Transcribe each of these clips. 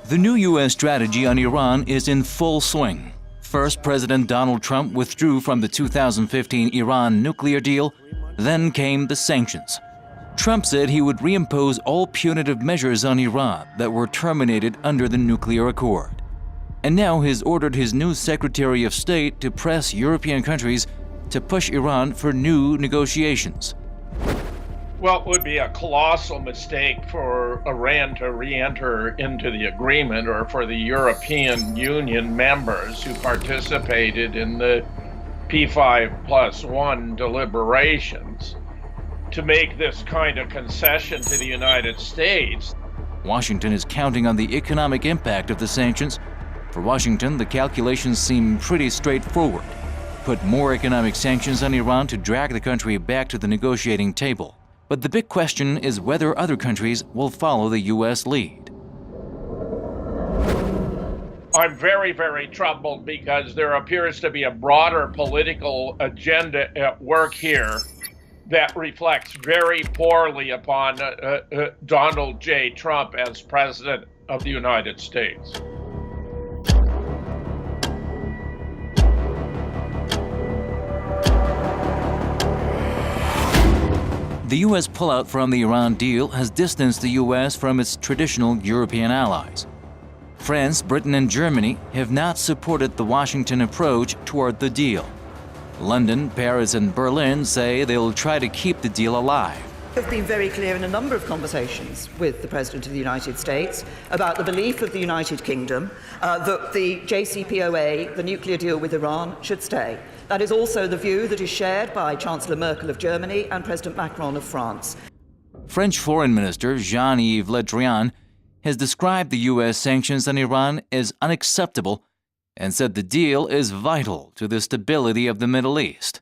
The new U.S. strategy on Iran is in full swing. First, President Donald Trump withdrew from the 2015 Iran nuclear deal. Then came the sanctions. Trump said he would reimpose all punitive measures on Iran that were terminated under the nuclear accord. And now he's ordered his new Secretary of State to press European countries to push Iran for new negotiations. Well, it would be a colossal mistake for Iran to re-enter into the agreement, or for the European Union members who participated in the P5+1 deliberations to make this kind of concession to the United States. Washington is counting on the economic impact of the sanctions. For Washington, the calculations seem pretty straightforward. Put more economic sanctions on Iran to drag the country back to the negotiating table. But the big question is whether other countries will follow the U.S. lead. I'm very, very troubled because there appears to be a broader political agenda at work here that reflects very poorly upon Donald J. Trump as President of the United States. The U.S. pullout from the Iran deal has distanced the U.S. from its traditional European allies. France, Britain, and Germany have not supported the Washington approach toward the deal. London, Paris, and Berlin say they'll try to keep the deal alive. I've been very clear in a number of conversations with the President of the United States about the belief of the United Kingdom that the JCPOA, the nuclear deal with Iran, should stay. That is also the view that is shared by Chancellor Merkel of Germany and President Macron of France. French Foreign Minister Jean-Yves Le Drian has described the U.S. sanctions on Iran as unacceptable and said the deal is vital to the stability of the Middle East.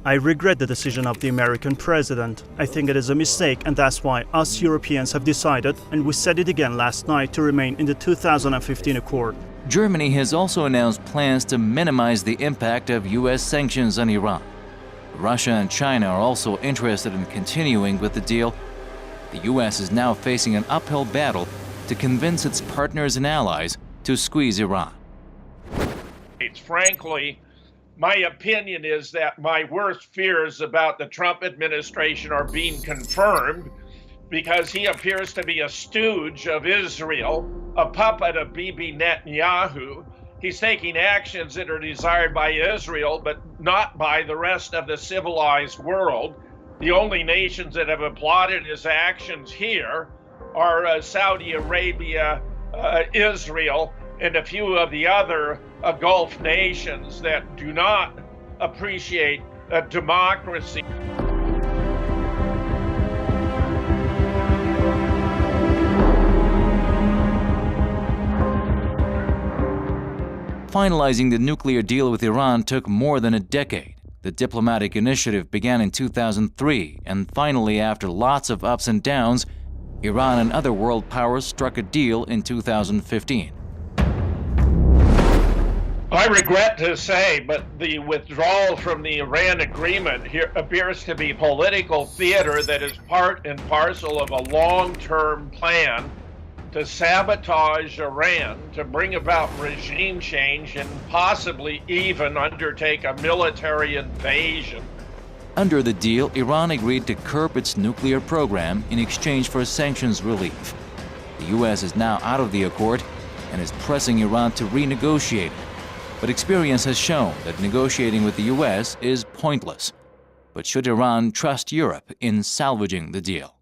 I regret the decision of the American president. I think it is a mistake, and that's why us Europeans have decided, and we said it again last night, to remain in the 2015 accord. Germany has also announced plans to minimize the impact of U.S. sanctions on Iran. Russia and China are also interested in continuing with the deal. The U.S. is now facing an uphill battle to convince its partners and allies to squeeze Iran. Frankly, my opinion is that my worst fears about the Trump administration are being confirmed, because he appears to be a stooge of Israel, a puppet of Bibi Netanyahu. He's taking actions that are desired by Israel, but not by the rest of the civilized world. The only nations that have applauded his actions here are Saudi Arabia, Israel, and a few of the other Gulf nations that do not appreciate democracy. Finalizing the nuclear deal with Iran took more than a decade. The diplomatic initiative began in 2003, and finally, after lots of ups and downs, Iran and other world powers struck a deal in 2015. I regret to say, but the withdrawal from the Iran agreement here appears to be political theater that is part and parcel of a long-term plan to sabotage Iran, to bring about regime change, and possibly even undertake a military invasion. Under the deal, Iran agreed to curb its nuclear program in exchange for sanctions relief. The U.S. is now out of the accord and is pressing Iran to renegotiate it. But experience has shown that negotiating with the U.S. is pointless. But should Iran trust Europe in salvaging the deal?